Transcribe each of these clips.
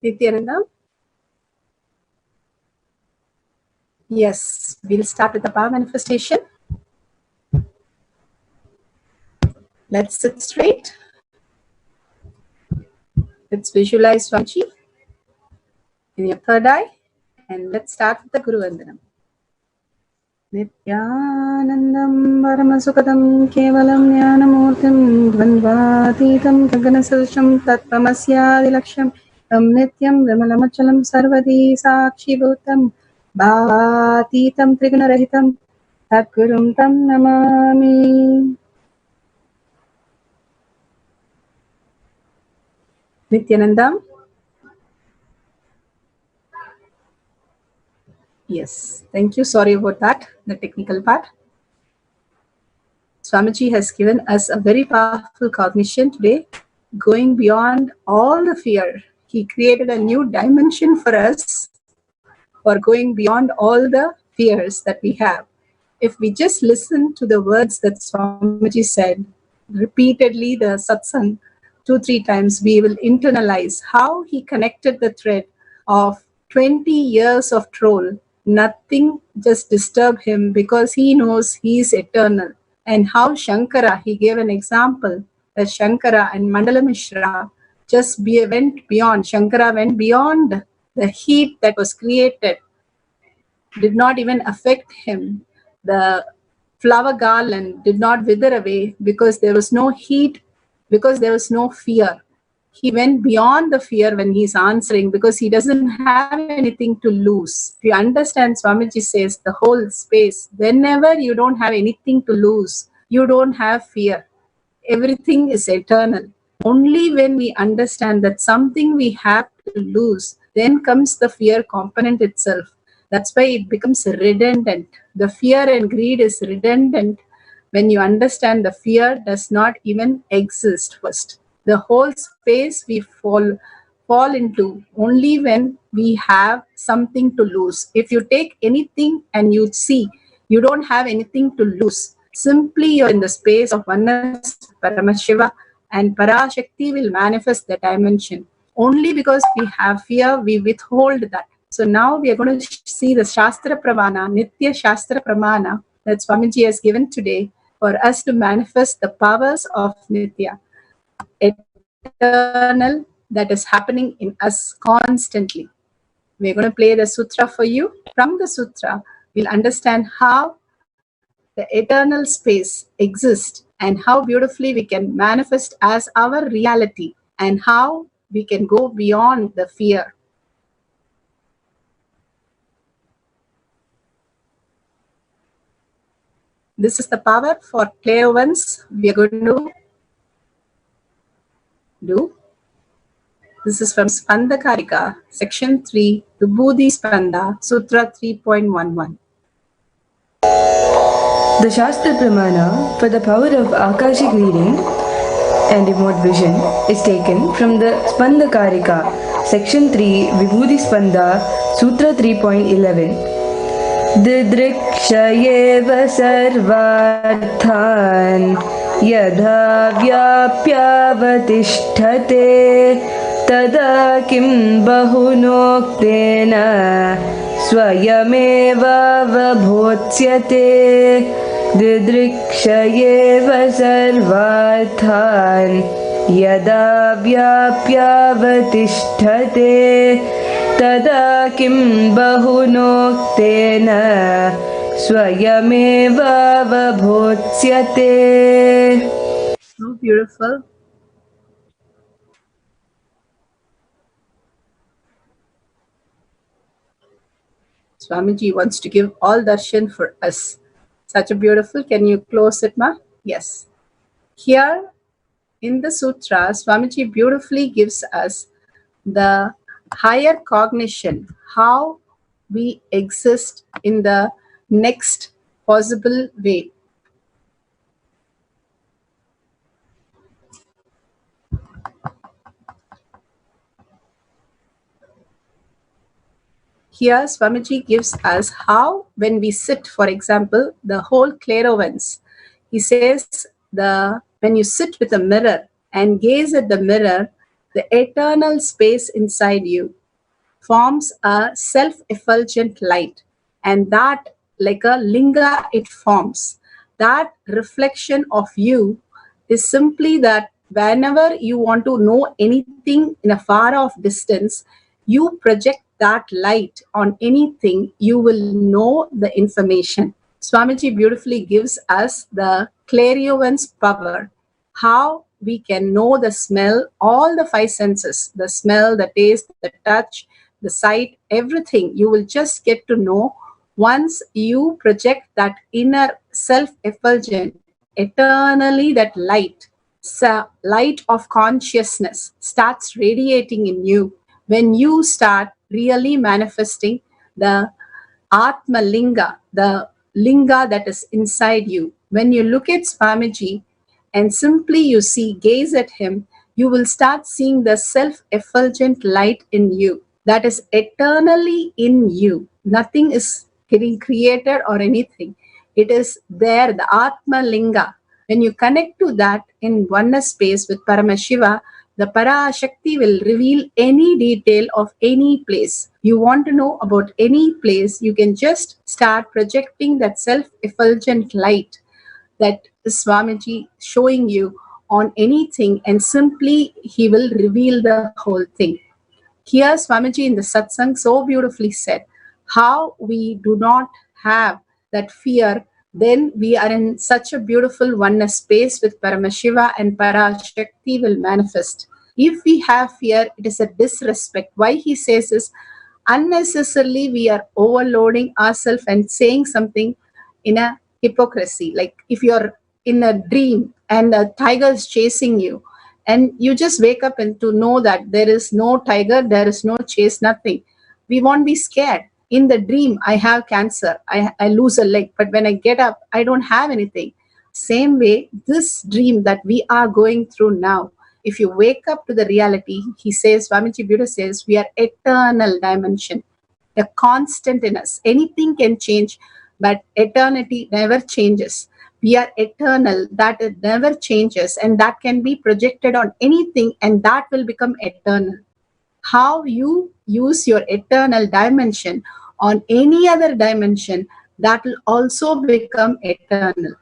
Nityananda? Yes, we'll start with the power manifestation. Let's sit straight. Let's visualize Swamiji in your third eye. And let's start with the Guru Vandanam. Nityanandam Paramasukadam Kevalam Jnanamurtim Dvandvatitam Gaganasarsham Tattvamasyadilaksham Tam Nityam Vimalamachalam Sarvadi Sakshi Bhutam Bhavatitam Trigunarahitam Tatgurum Tam Namami. Nityanandam? Yes, thank you. Sorry about that, the technical part. Swamiji has given us a very powerful cognition today, going beyond all the fear. He created a new dimension for us for going beyond all the fears that we have. If we just listen to the words that Swamiji said repeatedly, the satsang 2-3 times, we will internalize how he connected the thread of 20 years of troll. Nothing just disturbed him because he knows he is eternal. And how Shankara, he gave an example that Shankara and Mandala Mishra just went beyond. Shankara went beyond the heat that was created, did not even affect him. The flower garland did not wither away because there was no heat, because there was no fear. He went beyond the fear when he's answering because he doesn't have anything to lose. If you understand, Swamiji says the whole space, whenever you don't have anything to lose, you don't have fear. Everything is eternal. Only when we understand that something we have to lose, then comes the fear component itself. That's why it becomes redundant. The fear and greed is redundant when you understand the fear does not even exist first. The whole space we fall into only when we have something to lose. If you take anything and you see you don't have anything to lose, simply you're in the space of oneness, Paramashiva, and Parashakti will manifest the dimension. Only because we have fear, we withhold that. So now we are going to see the Shastra Pramana, Nitya Shastra Pramana that Swamiji has given today for us to manifest the powers of Nitya, eternal, that is happening in us constantly. We're going to play the sutra for you. From the sutra, we'll understand how the eternal space exists and how beautifully we can manifest as our reality and how we can go beyond the fear. This is the power for clairvoyance we are going to do. This is from Spanda Karika, section 3, Vibhuti Spanda, Sutra 3.11. The Shastra Pramana for the power of Akashic reading and remote vision is taken from the Spanda Karika, section 3, Vibhuti Spanda, Sutra 3.11. Didrikshayeva sarvarthan yadha vyapyavatishthate tada kim bahunoktena swayameva vabhotyate. Didrikshayeva sarvarthan yada vyapyavatishthate tada kim bahunoktena swayameva vabhotyate. So beautiful. Swamiji wants to give all darshan for us. Such a beautiful. Can you close it, ma? Yes. Here in the sutra, Swamiji beautifully gives us the higher cognition, how we exist in the next possible way. Here, Swamiji gives us how, when we sit, for example, the whole clairvoyance. He says when you sit with a mirror and gaze at the mirror, the eternal space inside you, forms a self-effulgent light, and that, like a linga, it forms. That reflection of you is simply that whenever you want to know anything in a far off distance, you project that light on anything, you will know the information. Swamiji beautifully gives us the clairvoyance power, how we can know the smell, all the five senses, the smell, the taste, the touch, the sight, everything. You will just get to know once you project that inner self effulgent, eternally that light. Light of consciousness starts radiating in you when you start really manifesting the Atma Linga, the Linga that is inside you. When you look at Swamiji and simply you see, gaze at him, you will start seeing the self-effulgent light in you that is eternally in you. Nothing is getting created or anything. It is there, the Atma Linga. When you connect to that in oneness space with Paramashiva, the Parashakti will reveal any detail of any place. You want to know about any place, you can just start projecting that self-effulgent light that Swamiji showing you on anything, and simply he will reveal the whole thing. Here Swamiji in the satsang so beautifully said how we do not have that fear, then we are in such a beautiful oneness space with Paramashiva and Parashakti will manifest. If we have fear, it is a disrespect. Why he says is, unnecessarily we are overloading ourselves and saying something in a hypocrisy. Like if you're in a dream and a tiger is chasing you, and you just wake up and to know that there is no tiger, there is no chase, nothing, we won't be scared. In the dream, I have cancer, I lose a leg, but when I get up, I don't have anything. Same way, this dream that we are going through now, if you wake up to the reality, he says, Swamiji Buddha says, we are eternal dimension, a constant in us. Anything can change, but eternity never changes. We are eternal, that it never changes, and that can be projected on anything, and that will become eternal. How you use your eternal dimension on any other dimension, that will also become eternal.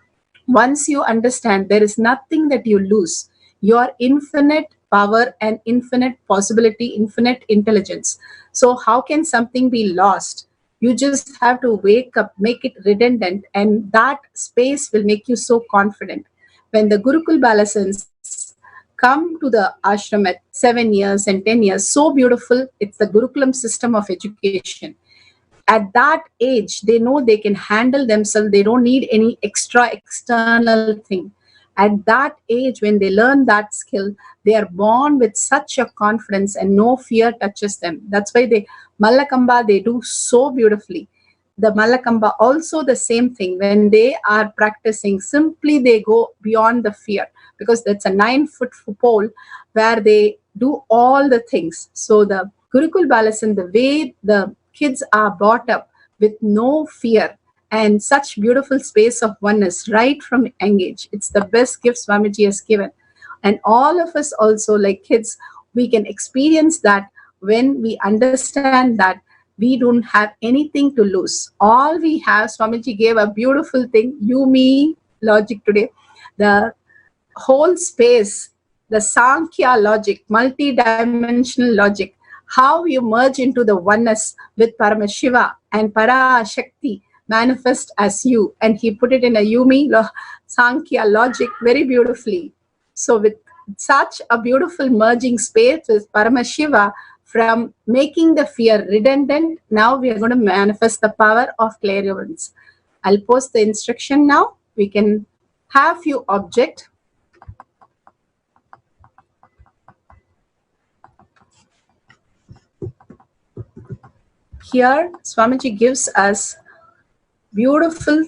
Once you understand there is nothing that you lose, your infinite power and infinite possibility, infinite intelligence. So how can something be lost? You just have to wake up, make it redundant, and that space will make you so confident. When the Gurukul Balasans come to the ashram at 7 years and 10 years, so beautiful, it's the Gurukulam system of education. At that age, they know they can handle themselves, they don't need any extra external thing. At that age, when they learn that skill, they are born with such a confidence and no fear touches them. That's why they Mallakamba, they do so beautifully. The Mallakamba also the same thing. When they are practicing, simply they go beyond the fear, because that's a 9-foot pole where they do all the things. So the Gurukul Balasan, the way the kids are brought up with no fear and such beautiful space of oneness right from young age, it's the best gift Swamiji has given. And all of us also, like kids, we can experience that when we understand that we don't have anything to lose. All we have, Swamiji gave a beautiful thing, you, me logic today. The whole space, the Sankhya logic, multi-dimensional logic, how you merge into the oneness with Paramashiva and Parashakti manifest as you. And he put it in a Yumi Sankhya logic very beautifully. So with such a beautiful merging space with Paramashiva, from making the fear redundant, now we are going to manifest the power of clairvoyance. I'll post the instruction now. We can have few objects. Here, Swamiji gives us beautiful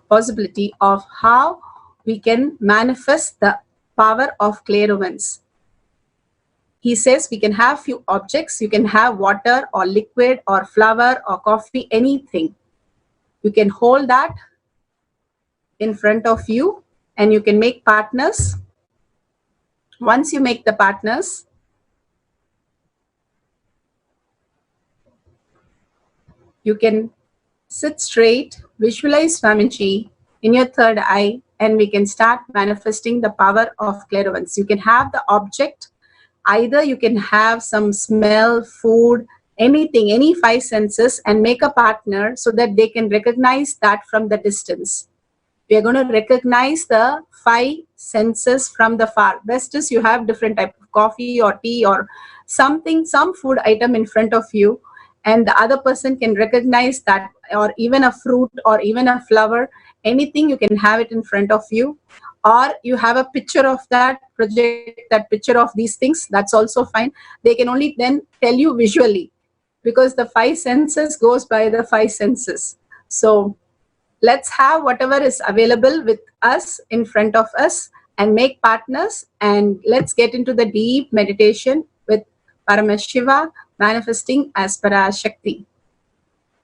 possibility of how we can manifest the power of clairvoyance. He says we can have few objects. You can have water or liquid or flower or coffee, anything. You can hold that in front of you and you can make partners. Once you make the partners, You can sit straight, visualize Swamiji in your third eye, and we can start manifesting the power of clairvoyance. You can have the object, either you can have some smell, food, anything, any five senses, and make a partner so that they can recognize that from the distance. We are going to recognize the five senses from the far. Best is you have different type of coffee or tea or something, some food item in front of you, and the other person can recognize that, or even a fruit or even a flower, anything, you can have it in front of you, or you have a picture of that, project that picture of these things, that's also fine. They can only then tell you visually, because the five senses goes by the five senses. So let's have whatever is available with us in front of us and make partners, and let's get into the deep meditation with Paramashiva manifesting as Parashakti.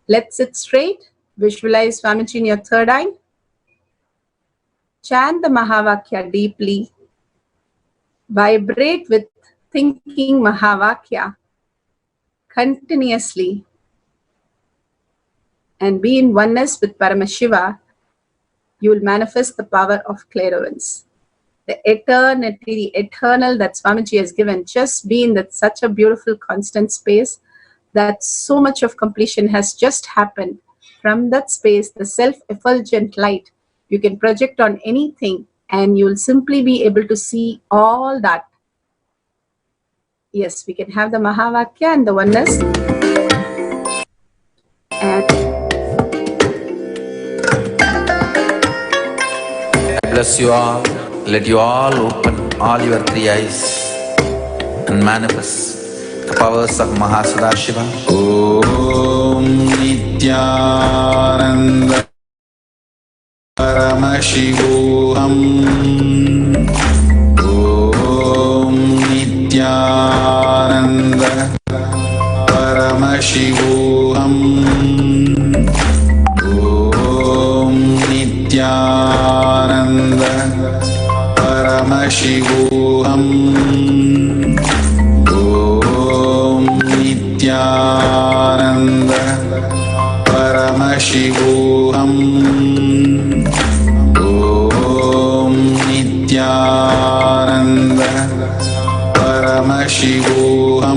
Let's sit straight, visualize Swamiji in your third eye, chant the Mahavakya deeply, vibrate with thinking Mahavakya continuously, and be in oneness with Paramashiva. You will manifest the power of clairvoyance. The eternity, the eternal that Swamiji has given, just be in that such a beautiful constant space that so much of completion has just happened. From that space, the self-effulgent light, you can project on anything and you'll simply be able to see all that. Yes, we can have the Mahavakya and the oneness. And bless you all. Let you all open all your three eyes and manifest the powers of Mahasadashiva. Om Nityananda Paramashivoham. Om Nityananda Paramashivoham. Om Nityananda Paramashivoham. Om Nityananda Paramashivoham. Om Nityananda Paramashivoham. Om Nityananda Paramashivoham.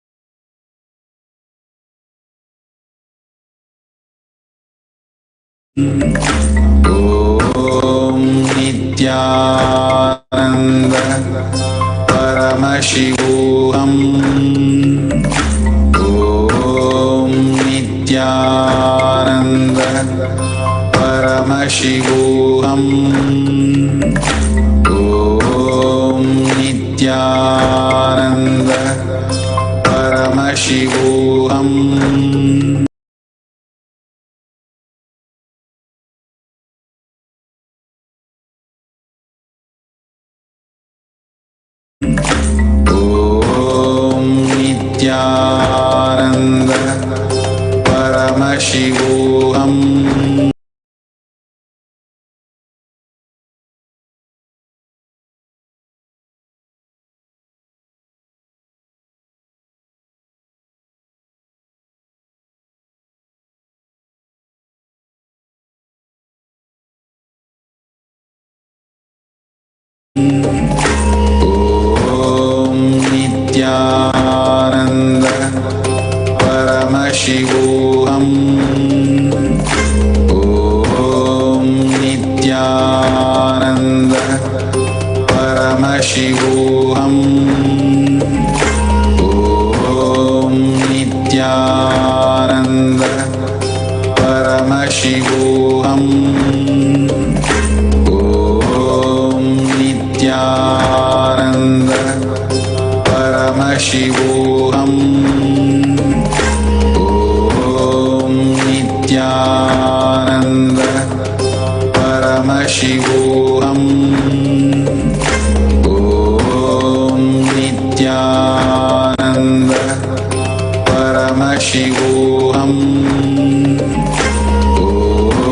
Om Nityananda Paramashivoham. Om Nityananda Paramashivoham. Om Nityananda Paramashivoham. Om Nityananda Paramashivoham. Om Nityananda Paramashivoham. Om Nityananda Paramashivoham. Om Nityananda Paramashivoham. Om Nityananda Paramashivoham. Om Nityananda Paramashivoham. Om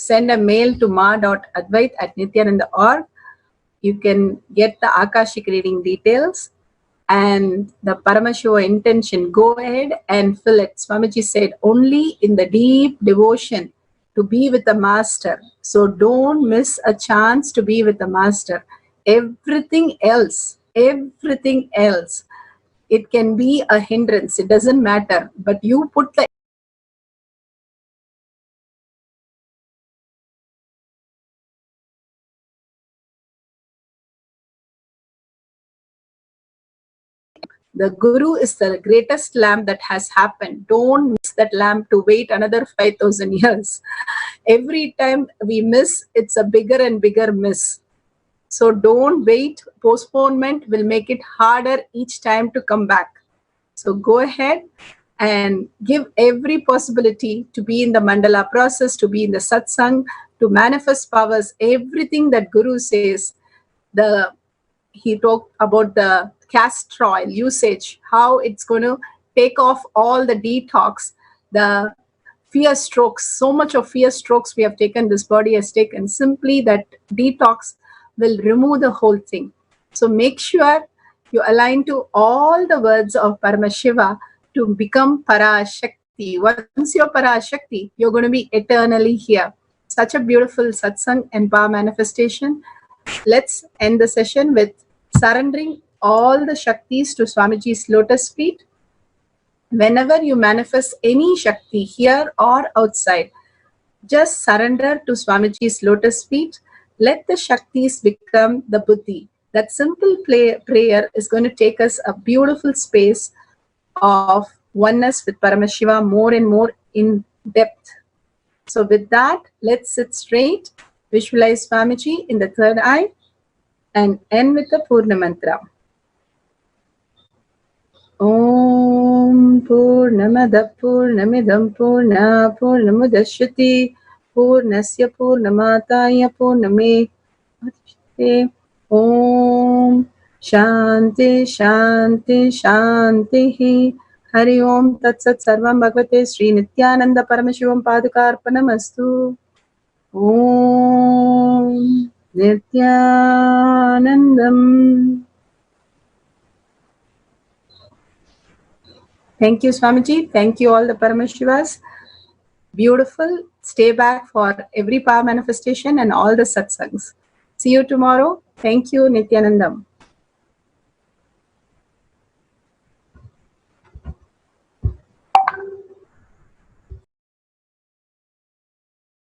send a mail to ma.advait@nityananda.org. You can get the Akashic reading details and the Paramashiva intention. Go ahead and fill it. Swamiji said, only in the deep devotion to be with the master. So don't miss a chance to be with the master. Everything else, it can be a hindrance. It doesn't matter. But you put the Guru is the greatest lamp that has happened. Don't miss that lamp to wait another 5,000 years. Every time we miss, it's a bigger and bigger miss. So don't wait. Postponement will make it harder each time to come back. So go ahead and give every possibility to be in the mandala process, to be in the satsang, to manifest powers, everything that Guru says. He talked about the castor oil usage, how it's going to take off all the detox, the fear strokes. So much of fear strokes we have taken, this body has taken. Simply that detox will remove the whole thing. So make sure you align to all the words of Paramashiva to become Parashakti. Once you're Parashakti, you're going to be eternally here. Such a beautiful satsang and power manifestation. Let's end the session with surrendering all the Shaktis to Swamiji's lotus feet. Whenever you manifest any Shakti here or outside, just surrender to Swamiji's lotus feet. Let the Shaktis become the Buddhi. That simple prayer is going to take us a beautiful space of oneness with Paramashiva more and more in depth. So with that, let's sit straight, visualize Swamiji in the third eye, and end with the Purna Mantra. Om Purnamada Purnamidam Purna Purnamudashyati Purnasya Purnamataya Purname Om Shanti Shanti Shanti Hari Om Tat Sat Sarvam Bhagavate Sri Nityananda Paramashivam Padukarpanamastu. Om Nityanandam. Thank you, Swamiji. Thank you, all the Paramashivas. Beautiful. Stay back for every power manifestation and all the satsangs. See you tomorrow. Thank you, Nityanandam.